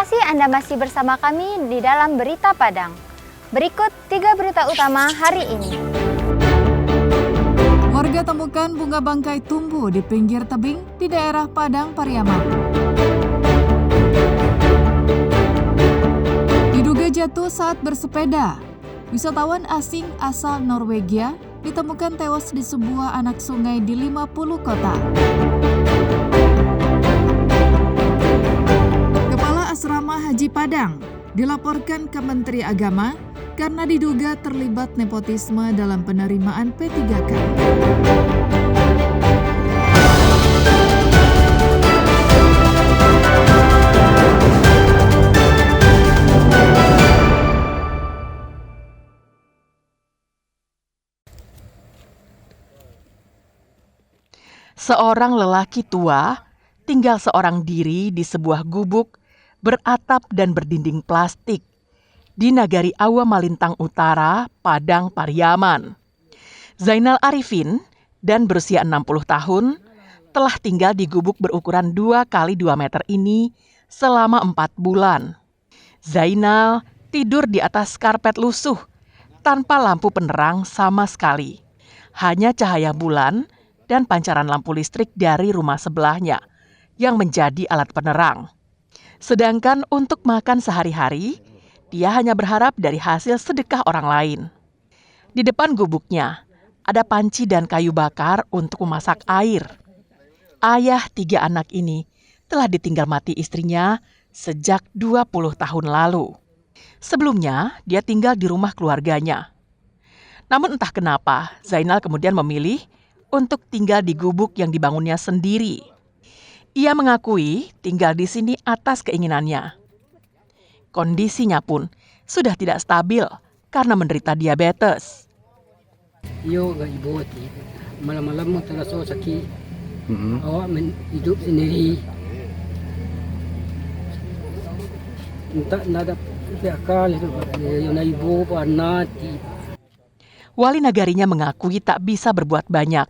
kasih Anda masih bersama kami di dalam Berita Padang. Berikut 3 berita utama hari ini. Warga temukan bunga bangkai tumbuh di pinggir tebing di daerah Padang, Pariaman. Diduga jatuh saat bersepeda. Wisatawan asing asal Norwegia ditemukan tewas di sebuah anak sungai di 50 kota. Kepala Asrama Haji Padang dilaporkan ke Menteri Agama karena diduga terlibat nepotisme dalam penerimaan P3K. Seorang lelaki tua tinggal seorang diri di sebuah gubuk beratap dan berdinding plastik di Nagari Awa Malintang Utara, Padang, Pariaman. Zainal Arifin dan berusia 60 tahun telah tinggal di gubuk berukuran 2 kali 2 meter ini selama 4 bulan. Zainal tidur di atas karpet lusuh tanpa lampu penerang sama sekali. Hanya cahaya bulan dan pancaran lampu listrik dari rumah sebelahnya yang menjadi alat penerang. Sedangkan untuk makan sehari-hari, dia hanya berharap dari hasil sedekah orang lain. Di depan gubuknya, ada panci dan kayu bakar untuk memasak air. Ayah 3 anak ini telah ditinggal mati istrinya sejak 20 tahun lalu. Sebelumnya, dia tinggal di rumah keluarganya. Namun entah kenapa, Zainal kemudian memilih untuk tinggal di gubuk yang dibangunnya sendiri. Ia mengakui tinggal di sini atas keinginannya. Kondisinya pun sudah tidak stabil karena menderita diabetes. Yo gak ibu hati, malam-malam terasa sakit. Awak hidup sendiri. Entah nada akal itu, yang ibu panati. Wali nagarinya mengakui tak bisa berbuat banyak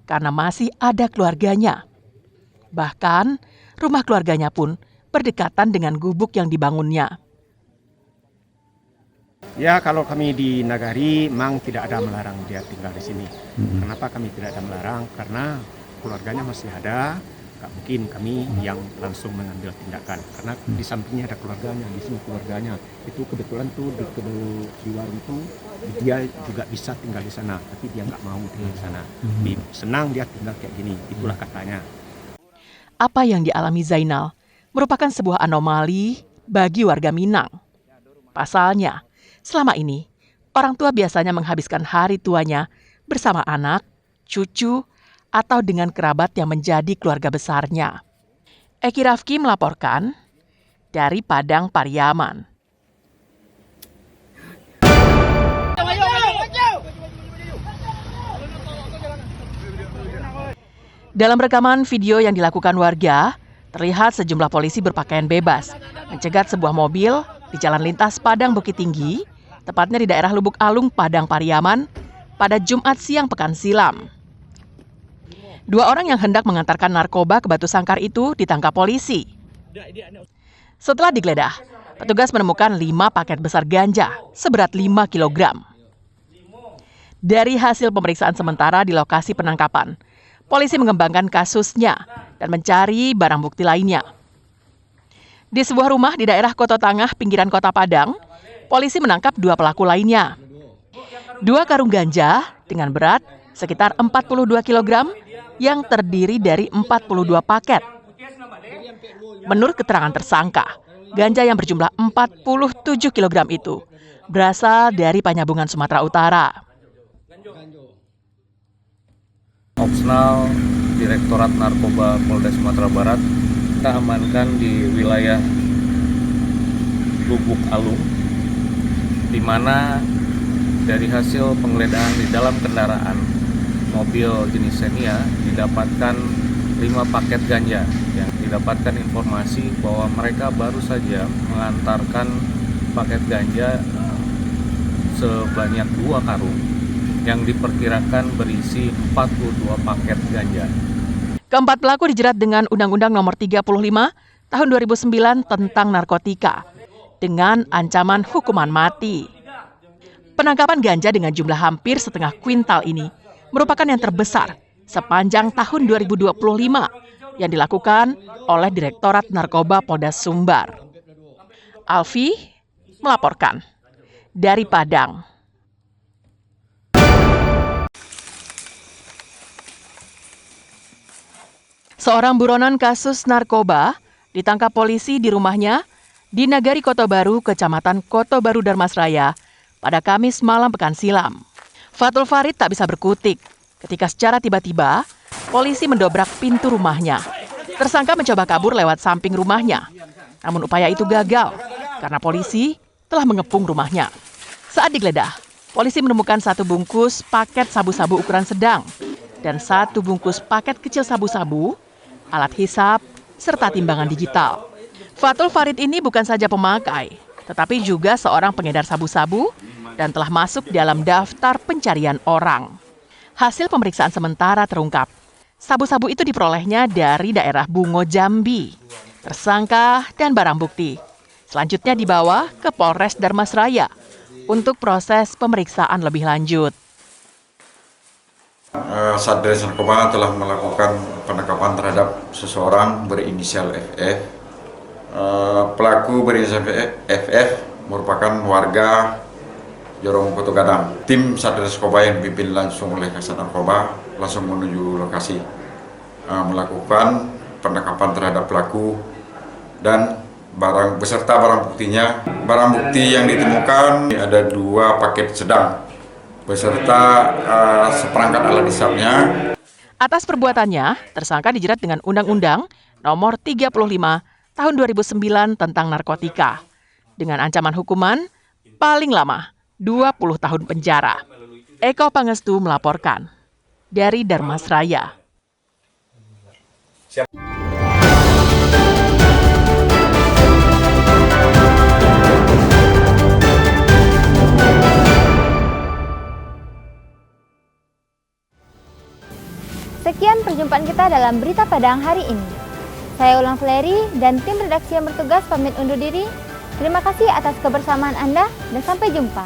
karena masih ada keluarganya. Bahkan, rumah keluarganya pun berdekatan dengan gubuk yang dibangunnya. Ya, kalau kami di Nagari memang tidak ada melarang dia tinggal di sini. Kenapa kami tidak ada melarang? Karena keluarganya masih ada. Gak mungkin kami yang langsung mengambil tindakan. Karena di sampingnya ada keluarganya, di sini keluarganya. Itu kebetulan tuh di warung itu dia juga bisa tinggal di sana, tapi dia nggak mau tinggal di sana. Senang dia tinggal kayak gini, itulah katanya. Apa yang dialami Zainal merupakan sebuah anomali bagi warga Minang. Pasalnya, selama ini orang tua biasanya menghabiskan hari tuanya bersama anak, cucu, atau dengan kerabat yang menjadi keluarga besarnya. Eki Rafki melaporkan dari Padang, Pariaman. Dalam rekaman video yang dilakukan warga, terlihat sejumlah polisi berpakaian bebas mencegat sebuah mobil di Jalan Lintas Padang Bukit Tinggi, tepatnya di daerah Lubuk Alung, Padang, Pariaman, pada Jumat siang pekan silam. 2 orang yang hendak mengantarkan narkoba ke Batu Sangkar itu ditangkap polisi. Setelah digeledah, petugas menemukan 5 paket besar ganja seberat 5 kg. Dari hasil pemeriksaan sementara di lokasi penangkapan, polisi mengembangkan kasusnya dan mencari barang bukti lainnya. Di sebuah rumah di daerah Koto Tangah, pinggiran Kota Padang, polisi menangkap 2 pelaku lainnya. 2 karung ganja dengan berat sekitar 42 kg yang terdiri dari 42 paket. Menurut keterangan tersangka, ganja yang berjumlah 47 kg itu berasal dari Panyabungan, Sumatera Utara. Opsional Direktorat Narkoba Polda Sumatera Barat kita amankan di wilayah Lubuk Alung, di mana dari hasil penggeledahan di dalam kendaraan mobil jenis Xenia didapatkan 5 paket ganja. Yang didapatkan informasi bahwa mereka baru saja mengantarkan paket ganja sebanyak 2 karung yang diperkirakan berisi 42 paket ganja. Keempat pelaku dijerat dengan Undang-Undang Nomor 35 tahun 2009 tentang narkotika dengan ancaman hukuman mati. Penangkapan ganja dengan jumlah hampir setengah kuintal ini merupakan yang terbesar sepanjang tahun 2025 yang dilakukan oleh Direktorat Narkoba Polda Sumbar. Alfi melaporkan dari Padang. Seorang buronan kasus narkoba ditangkap polisi di rumahnya di Nagari Kota Baru, Kecamatan Kota Baru, Darmasraya pada Kamis malam pekan silam. Fatul Farid tak bisa berkutik ketika secara tiba-tiba polisi mendobrak pintu rumahnya. Tersangka mencoba kabur lewat samping rumahnya, namun upaya itu gagal karena polisi telah mengepung rumahnya. Saat digeledah, polisi menemukan 1 bungkus paket sabu-sabu ukuran sedang dan 1 bungkus paket kecil sabu-sabu, alat hisap, serta timbangan digital. Fatul Farid ini bukan saja pemakai, tetapi juga seorang pengedar sabu-sabu dan telah masuk dalam daftar pencarian orang. Hasil pemeriksaan sementara terungkap, sabu-sabu itu diperolehnya dari daerah Bungo, Jambi. Tersangka dan barang bukti selanjutnya dibawa ke Polres Darmasraya untuk proses pemeriksaan lebih lanjut. Satgas Narkoba telah melakukan penangkapan terhadap seseorang berinisial FF. Pelaku berinisial FF merupakan warga Jorong Koto Gadang. Tim Satgas Narkoba yang dipimpin langsung oleh Kasat Narkoba langsung menuju lokasi melakukan penangkapan terhadap pelaku dan beserta barang buktinya. Barang bukti yang ditemukan ada 2 paket sedang beserta seperangkat alat hisapnya. Atas perbuatannya, tersangka dijerat dengan Undang-Undang Nomor 35 Tahun 2009 tentang narkotika dengan ancaman hukuman paling lama 20 tahun penjara. Eko Pangestu melaporkan dari Darmasraya. Sekian perjumpaan kita dalam Berita Padang hari ini. Saya Ulang Fleri dan tim redaksi yang bertugas pamit undur diri. Terima kasih atas kebersamaan Anda dan sampai jumpa.